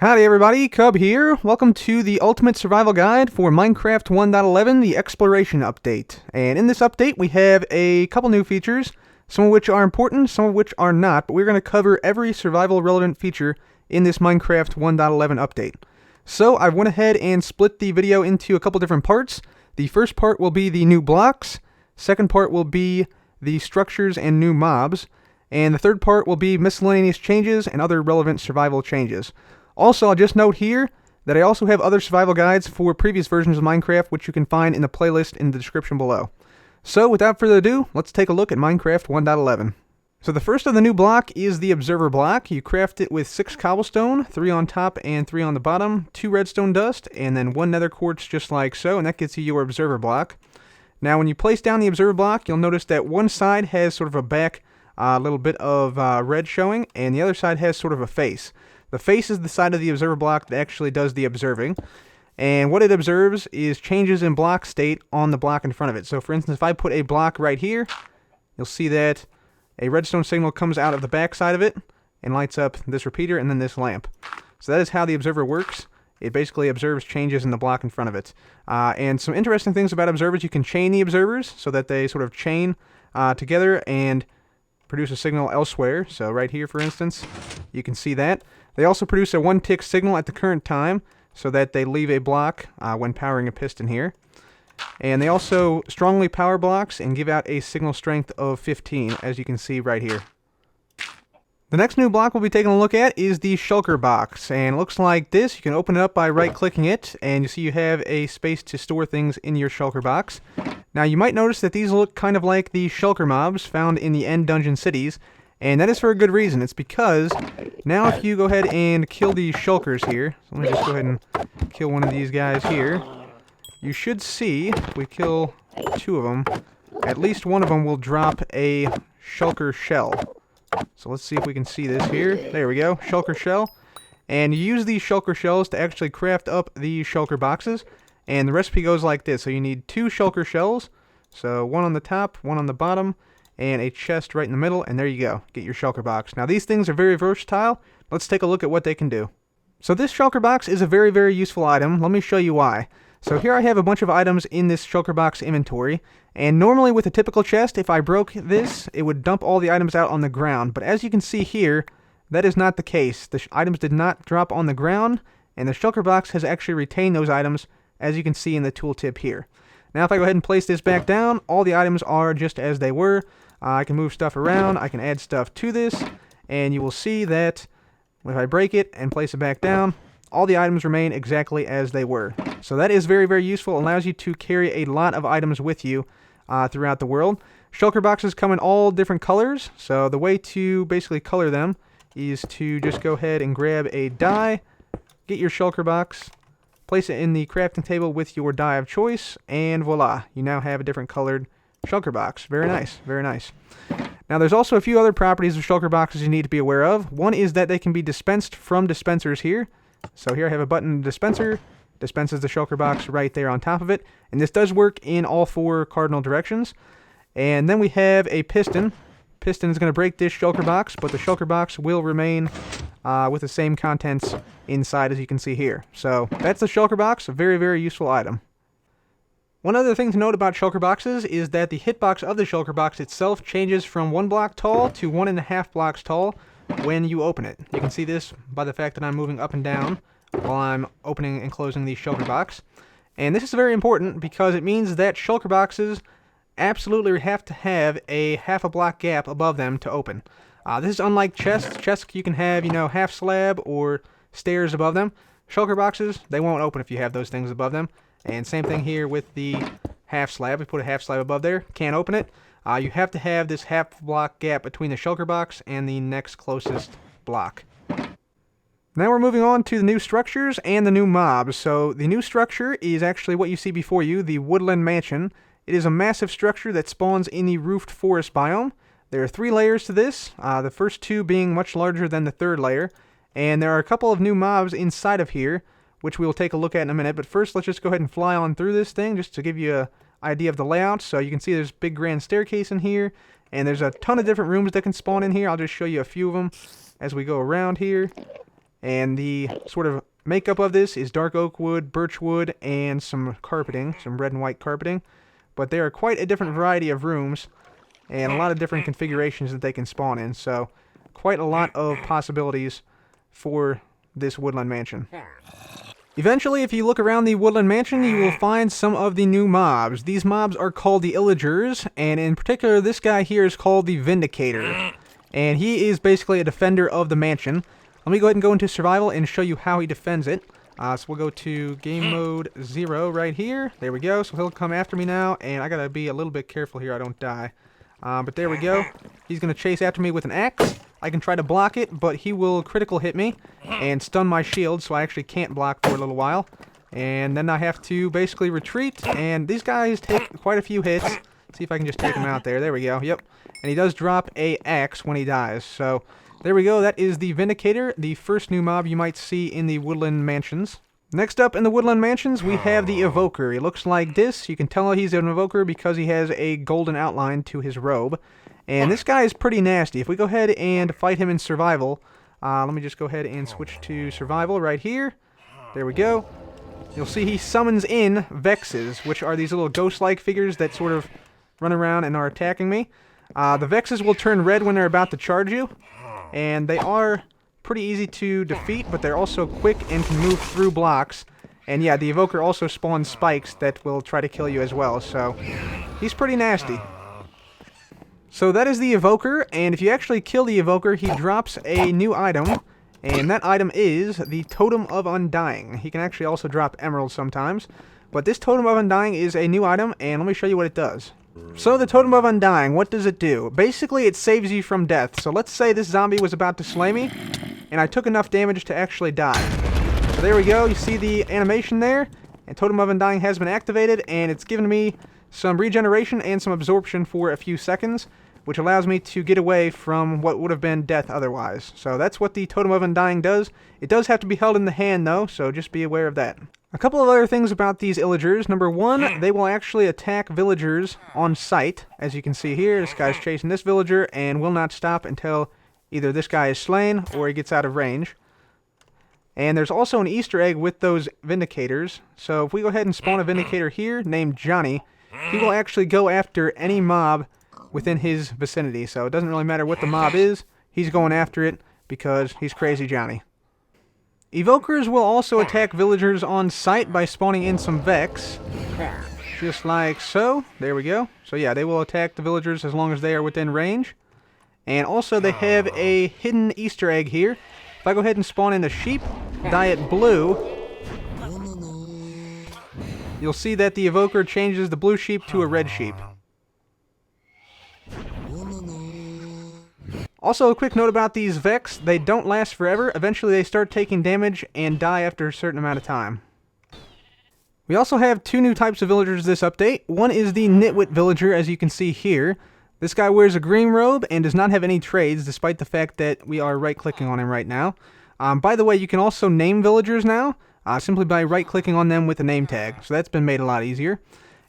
Howdy everybody, Cub here. Welcome to the Ultimate Survival Guide for Minecraft 1.11, the Exploration Update. And in this update we have a couple new features, some of which are important, some of which are not, but we're going to cover every survival relevant feature in this Minecraft 1.11 update. So I went ahead and split the video into a couple different parts. The first part will be the new blocks, second part will be the structures and new mobs, and the third part will be miscellaneous changes and other relevant survival changes. Also, I'll just note here that I also have other survival guides for previous versions of Minecraft, which you can find in the playlist in the description below. So, without further ado, let's take a look at Minecraft 1.11. So the first of the new block is the Observer block. You craft it with 6 cobblestone, 3 on top and 3 on the bottom, 2 redstone dust, and then 1 nether quartz just like so, and that gets you your Observer block. Now, when you place down the Observer block, you'll notice that one side has sort of a back little bit of red showing, and the other side has sort of a face. The face is the side of the Observer block that actually does the observing. And what it observes is changes in block state on the block in front of it. So for instance, if I put a block right here, you'll see that a redstone signal comes out of the back side of it and lights up this repeater and then this lamp. So that is how the observer works. It basically observes changes in the block in front of it. And some interesting things about observers, you can chain the observers so that they sort of chain together and produce a signal elsewhere. So right here, for instance, you can see that. They also produce a 1-tick signal at the current time so that they leave a block when powering a piston here. And they also strongly power blocks and give out a signal strength of 15, as you can see right here. The next new block we'll be taking a look at is the shulker box, and it looks like this. You can open it up by right-clicking it, and you see you have a space to store things in your shulker box. Now you might notice that these look kind of like the shulker mobs found in the end dungeon cities, and that is for a good reason. It's because now if you go ahead and kill these shulkers here, so let me just go ahead and kill one of these guys here, you should see, if we kill 2 of them, at least one of them will drop a shulker shell. So let's see if we can see this here. There we go, shulker shell. And you use these shulker shells to actually craft up the shulker boxes, and the recipe goes like this. So you need 2 shulker shells, so 1 on the top, 1 on the bottom, and a chest right in the middle, and there you go. Get your shulker box. Now these things are very versatile. Let's take a look at what they can do. So this shulker box is a very, very useful item. Let me show you why. So here I have a bunch of items in this shulker box inventory, and normally with a typical chest, if I broke this, it would dump all the items out on the ground. But as you can see here, that is not the case. The items did not drop on the ground, and the shulker box has actually retained those items, as you can see in the tooltip here. Now if I go ahead and place this back down, all the items are just as they were. I can move stuff around, I can add stuff to this, and you will see that if I break it and place it back down, all the items remain exactly as they were. So that is very, very useful. It allows you to carry a lot of items with you throughout the world. Shulker boxes come in all different colors, so the way to basically color them is to just go ahead and grab a die, get your shulker box, place it in the crafting table with your die of choice, and voila, you now have a different colored shulker box. Very nice, very nice. Now there's also a few other properties of shulker boxes you need to be aware of. One is that they can be dispensed from dispensers here. So here I have a button dispenser, dispenses the shulker box right there on top of it, and this does work in all 4 cardinal directions. And then we have a piston. Piston is going to break this shulker box, but the shulker box will remain with the same contents inside, as you can see here. So that's the shulker box, a very, very useful item. One other thing to note about shulker boxes is that the hitbox of the shulker box itself changes from 1 block tall to 1.5 blocks tall when you open it. You can see this by the fact that I'm moving up and down while I'm opening and closing the shulker box. And this is very important because it means that shulker boxes absolutely have to have a half a block gap above them to open. This is unlike chests. Chests you can have, half slab or stairs above them. Shulker boxes, they won't open if you have those things above them. And same thing here with the half slab. We put a half slab above there, can't open it. You have to have this half block gap between the shulker box and the next closest block. Now we're moving on to the new structures and the new mobs. So the new structure is actually what you see before you, the Woodland Mansion. It is a massive structure that spawns in the roofed forest biome. There are 3 layers to this, the first 2 being much larger than the 3rd layer. And there are a couple of new mobs inside of here, which we will take a look at in a minute. But first, let's just go ahead and fly on through this thing just to give you an idea of the layout. So you can see there's a big grand staircase in here, and there's a ton of different rooms that can spawn in here. I'll just show you a few of them as we go around here. And the sort of makeup of this is dark oak wood, birch wood, and some carpeting, some red and white carpeting. But there are quite a different variety of rooms, and a lot of different configurations that they can spawn in. So, quite a lot of possibilities for this Woodland Mansion. Eventually, if you look around the Woodland Mansion, you will find some of the new mobs. These mobs are called the Illagers, and in particular, this guy here is called the Vindicator. And he is basically a defender of the mansion. Let me go ahead and go into survival and show you how he defends it. So we'll go to game mode 0 right here. There we go. So he'll come after me now, and I gotta be a little bit careful here I don't die. But there we go. He's gonna chase after me with an axe. I can try to block it, but he will critical hit me and stun my shield, so I actually can't block for a little while. And then I have to basically retreat, and these guys take quite a few hits. Let's see if I can just take him out there. There we go. Yep. And he does drop a axe when he dies. So there we go. That is the Vindicator, the first new mob you might see in the Woodland Mansions. Next up in the Woodland Mansions, we have the Evoque Er. He looks like this. You can tell he's an Evoque Er because he has a golden outline to his robe. And this guy is pretty nasty. If we go ahead and fight him in survival, let me just go ahead and switch to survival right here. There we go. You'll see he summons in Vexes, which are these little ghost-like figures that sort of run around and are attacking me. The Vexes will turn red when they're about to charge you, and they are pretty easy to defeat, but they're also quick and can move through blocks. And yeah, the Evoque Er also spawns spikes that will try to kill you as well, so he's pretty nasty. So that is the Evoque Er, and if you actually kill the Evoque Er, he drops a new item, and that item is the Totem of Undying. He can actually also drop emeralds sometimes, but this Totem of Undying is a new item, and let me show you what it does. So the Totem of Undying, what does it do? Basically, it saves you from death. So let's say this zombie was about to slay me, and I took enough damage to actually die. So there we go, you see the animation there, and Totem of Undying has been activated, and it's given me some regeneration and some absorption for a few seconds, which allows me to get away from what would have been death otherwise. So that's what the Totem of Undying does. It does have to be held in the hand though, so just be aware of that. A couple of other things about these Illagers. Number one, they will actually attack villagers on sight. As you can see here, this guy's chasing this villager and will not stop until either this guy is slain or he gets out of range. And there's also an Easter egg with those Vindicators. So if we go ahead and spawn a Vindicator here named Johnny, he will actually go after any mob within his vicinity. So it doesn't really matter what the mob is, he's going after it because he's Crazy Johnny. Evokers will also attack villagers on sight by spawning in some Vex. Just like so. There we go. So yeah, they will attack the villagers as long as they are within range. And also they have a hidden Easter egg here. If I go ahead and spawn in a sheep, dye it blue, you'll see that the Evoker changes the blue sheep to a red sheep. Also, a quick note about these Vex, they don't last forever. Eventually they start taking damage and die after a certain amount of time. We also have two new types of villagers this update. One is the Nitwit Villager, as you can see here. This guy wears a green robe and does not have any trades, despite the fact that we are right-clicking on him right now. By the way, you can also name villagers now, simply by right-clicking on them with a name tag. So that's been made a lot easier.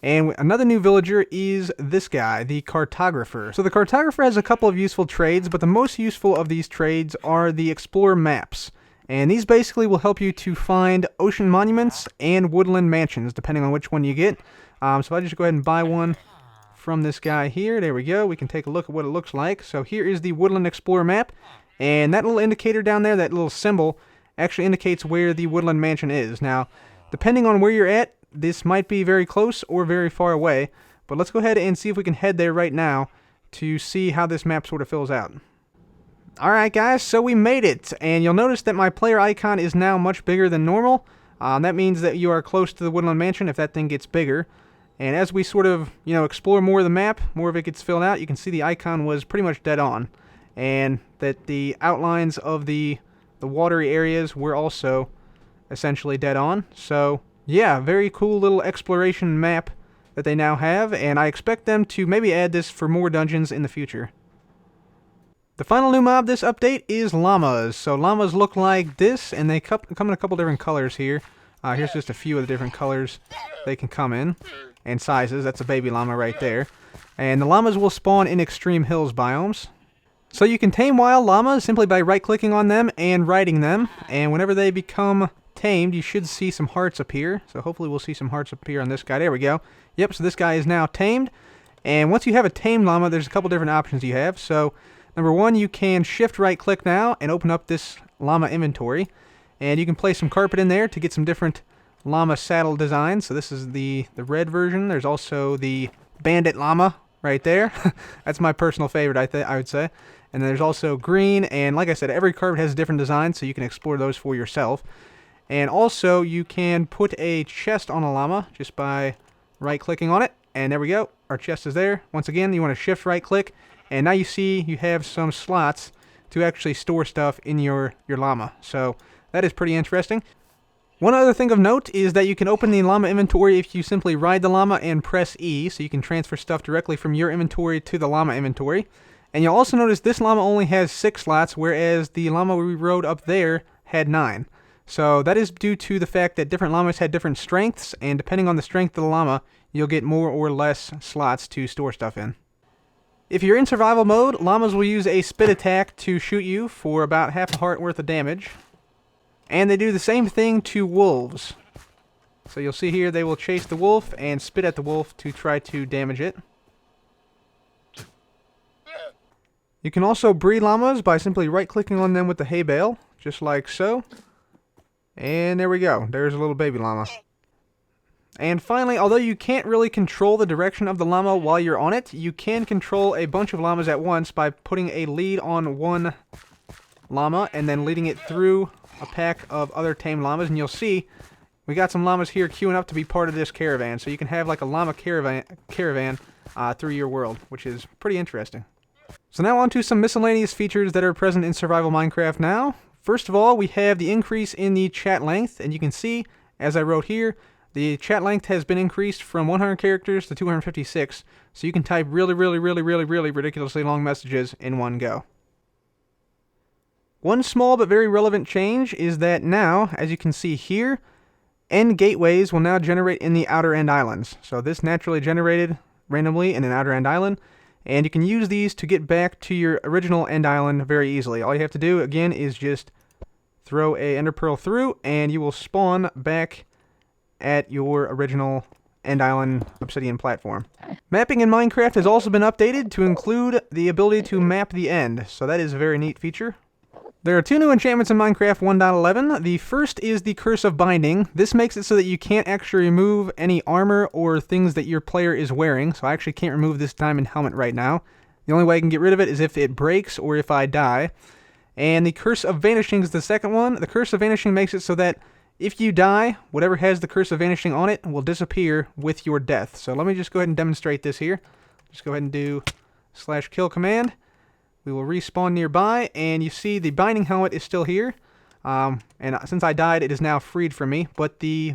And another new villager is this guy, the Cartographer. So the Cartographer has a couple of useful trades, but the most useful of these trades are the Explorer Maps. And these basically will help you to find ocean monuments and woodland mansions, depending on which one you get. So if I just go ahead and buy one from this guy here, there we go. We can take a look at what it looks like. So here is the Woodland Explorer Map. And that little indicator down there, that little symbol, actually indicates where the Woodland Mansion is. Now, depending on where you're at, this might be very close or very far away, but let's go ahead and see if we can head there right now to see how this map sort of fills out. Alright guys, so we made it, and you'll notice that my player icon is now much bigger than normal. That means that you are close to the Woodland Mansion if that thing gets bigger. And as we sort of, explore more of the map, more of it gets filled out, you can see the icon was pretty much dead on. And that the outlines of the watery areas were also essentially dead on. So yeah, very cool little exploration map that they now have, and I expect them to maybe add this for more dungeons in the future. The final new mob this update is Llamas. So Llamas look like this, and they come in a couple different colors here. Here's just a few of the different colors they can come in, and sizes. That's a baby llama right there. And the Llamas will spawn in extreme hills biomes. So you can tame wild llamas simply by right-clicking on them and riding them, and whenever they become tamed, you should see some hearts appear. So hopefully we'll see some hearts appear on this guy. There we go. Yep, so this guy is now tamed, and once you have a tamed llama, there's a couple different options you have. So number one, you can shift right-click now and open up this llama inventory, and you can place some carpet in there to get some different llama saddle designs. So this is the red version. There's also the bandit llama right there. That's my personal favorite, I would say. And then there's also green, and like I said, every carpet has a different design, so you can explore those for yourself. And also, you can put a chest on a llama just by right-clicking on it, and there we go. Our chest is there. Once again, you want to shift right-click, and now you see you have some slots to actually store stuff in your llama. So that is pretty interesting. One other thing of note is that you can open the llama inventory if you simply ride the llama and press E, so you can transfer stuff directly from your inventory to the llama inventory. And you'll also notice this llama only has 6 slots, whereas the llama we rode up there had 9. So that is due to the fact that different llamas had different strengths, and depending on the strength of the llama, you'll get more or less slots to store stuff in. If you're in survival mode, llamas will use a spit attack to shoot you for about half a heart worth of damage. And they do the same thing to wolves. So you'll see here they will chase the wolf and spit at the wolf to try to damage it. You can also breed llamas by simply right-clicking on them with the hay bale, just like so. And there we go. There's a little baby llama. And finally, although you can't really control the direction of the llama while you're on it, you can control a bunch of llamas at once by putting a lead on one llama and then leading it through a pack of other tame llamas. And you'll see we got some llamas here queuing up to be part of this caravan. So you can have like a llama caravan through your world, which is pretty interesting. So now on to some miscellaneous features that are present in Survival Minecraft now. First of all, we have the increase in the chat length, and you can see, as I wrote here, the chat length has been increased from 100 characters to 256, so you can type really ridiculously long messages in one go. One small but very relevant change is that now, as you can see here, end gateways will now generate in the outer end islands. So this naturally generated randomly in an outer end island, and you can use these to get back to your original end island very easily. All you have to do, again, is just throw a ender pearl through, and you will spawn back at your original end island obsidian platform. Mapping in Minecraft has also been updated to include the ability to map the end, so that is a very neat feature. There are 2 new enchantments in Minecraft 1.11. The first is the Curse of Binding. This makes it so that you can't actually remove any armor or things that your player is wearing, so I actually can't remove this diamond helmet right now. The only way I can get rid of it is if it breaks or if I die. And the Curse of Vanishing is the second one. The Curse of Vanishing makes it so that if you die, whatever has the Curse of Vanishing on it will disappear with your death. So let me just go ahead and demonstrate this here. Just go ahead and do /kill command. We will respawn nearby, and you see the binding helmet is still here. And since I died, it is now freed from me, but the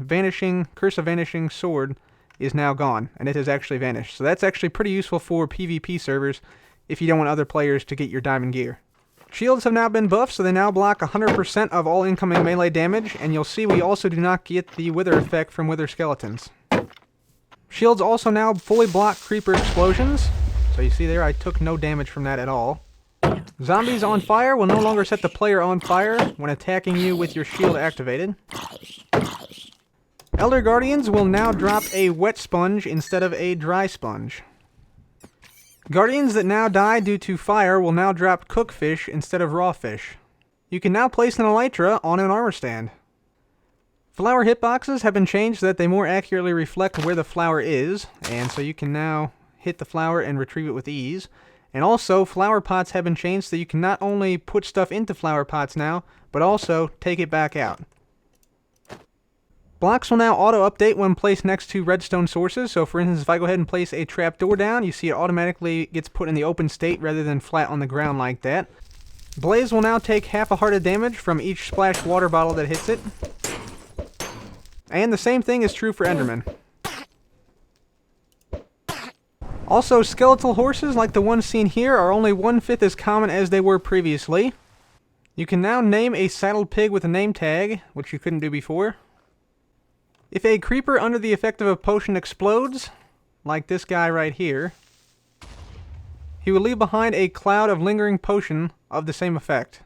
Curse of Vanishing sword is now gone, and it has actually vanished. So that's actually pretty useful for PvP servers if you don't want other players to get your diamond gear. Shields have now been buffed, so they now block 100% of all incoming melee damage, and you'll see we also do not get the wither effect from wither skeletons. Shields also now fully block creeper explosions, so you see there I took no damage from that at all. Zombies on fire will no longer set the player on fire when attacking you with your shield activated. Elder Guardians will now drop a wet sponge instead of a dry sponge. Guardians that now die due to fire will now drop cookfish instead of raw fish. You can now place an elytra on an armor stand. Flower hitboxes have been changed so that they more accurately reflect where the flower is, and so you can now hit the flower and retrieve it with ease. And also, flower pots have been changed so you can not only put stuff into flower pots now, but also take it back out. Blocks will now auto-update when placed next to redstone sources. So for instance, if I go ahead and place a trapdoor down, you see it automatically gets put in the open state rather than flat on the ground like that. Blaze will now take half a heart of damage from each splashed water bottle that hits it. And the same thing is true for Enderman. Also, skeletal horses, like the ones seen here, are only 1/5 as common as they were previously. You can now name a saddled pig with a name tag, which you couldn't do before. If a creeper under the effect of a potion explodes, like this guy right here, he will leave behind a cloud of lingering potion of the same effect.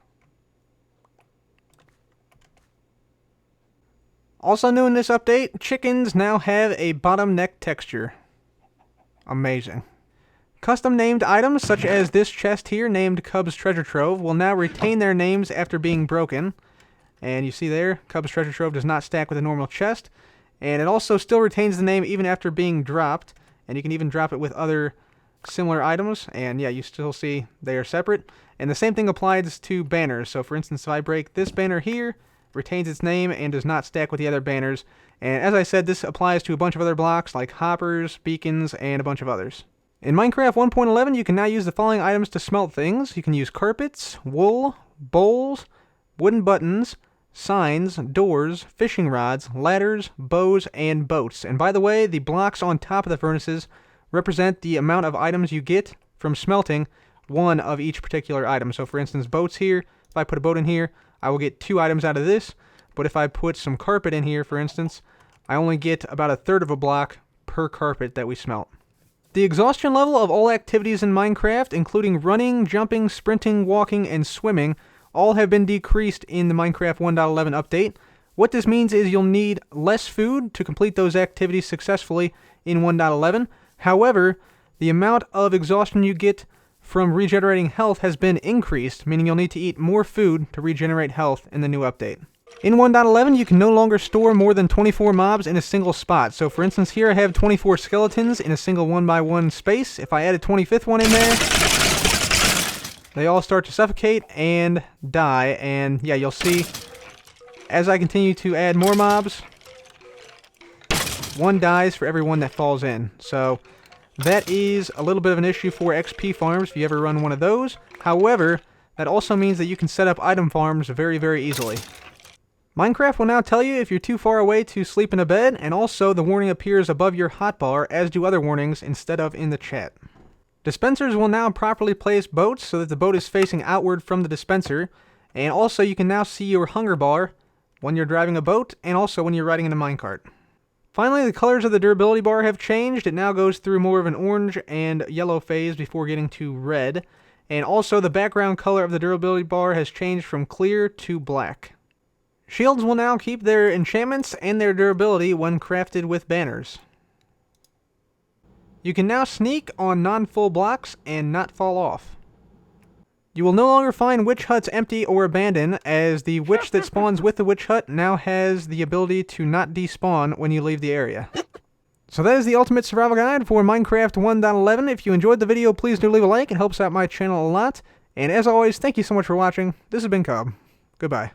Also new in this update, chickens now have a bottom neck texture. Amazing. Custom named items such as this chest here named Cub's Treasure Trove will now retain their names after being broken. And you see there, Cub's Treasure Trove does not stack with a normal chest. And it also still retains the name even after being dropped. And you can even drop it with other similar items. And yeah, you still see they are separate. And the same thing applies to banners. So for instance, if I break this banner here, retains its name and does not stack with the other banners. And as I said, this applies to a bunch of other blocks like hoppers, beacons, and a bunch of others. In Minecraft 1.11, you can now use the following items to smelt things. You can use carpets, wool, bowls, wooden buttons, signs, doors, fishing rods, ladders, bows, and boats. And by the way, the blocks on top of the furnaces represent the amount of items you get from smelting one of each particular item. So for instance, boats here, if I put a boat in here, I will get 2 items out of this, but if I put some carpet in here, for instance, I only get about 1/3 of a block per carpet that we smelt. The exhaustion level of all activities in Minecraft, including running, jumping, sprinting, walking, and swimming, all have been decreased in the Minecraft 1.11 update. What this means is you'll need less food to complete those activities successfully in 1.11. However, the amount of exhaustion you get from regenerating health has been increased, meaning you'll need to eat more food to regenerate health in the new update. In 1.11, you can no longer store more than 24 mobs in a single spot. So for instance, here I have 24 skeletons in a single 1x1 space. If I add a 25th one in there, they all start to suffocate and die. And yeah, you'll see as I continue to add more mobs, one dies for every one that falls in. So that is a little bit of an issue for XP farms if you ever run one of those. However, that also means that you can set up item farms very, very easily. Minecraft will now tell you if you're too far away to sleep in a bed, and also the warning appears above your hotbar, as do other warnings, instead of in the chat. Dispensers will now properly place boats so that the boat is facing outward from the dispenser, and also you can now see your hunger bar when you're driving a boat, and also when you're riding in a minecart. Finally, the colors of the durability bar have changed. It now goes through more of an orange and yellow phase before getting to red. And also the background color of the durability bar has changed from clear to black. Shields will now keep their enchantments and their durability when crafted with banners. You can now sneak on non-full blocks and not fall off. You will no longer find witch huts empty or abandoned, as the witch that spawns with the witch hut now has the ability to not despawn when you leave the area. So that is the ultimate survival guide for Minecraft 1.11. If you enjoyed the video, please do leave a like. It helps out my channel a lot. And as always, thank you so much for watching. This has been Cub. Goodbye.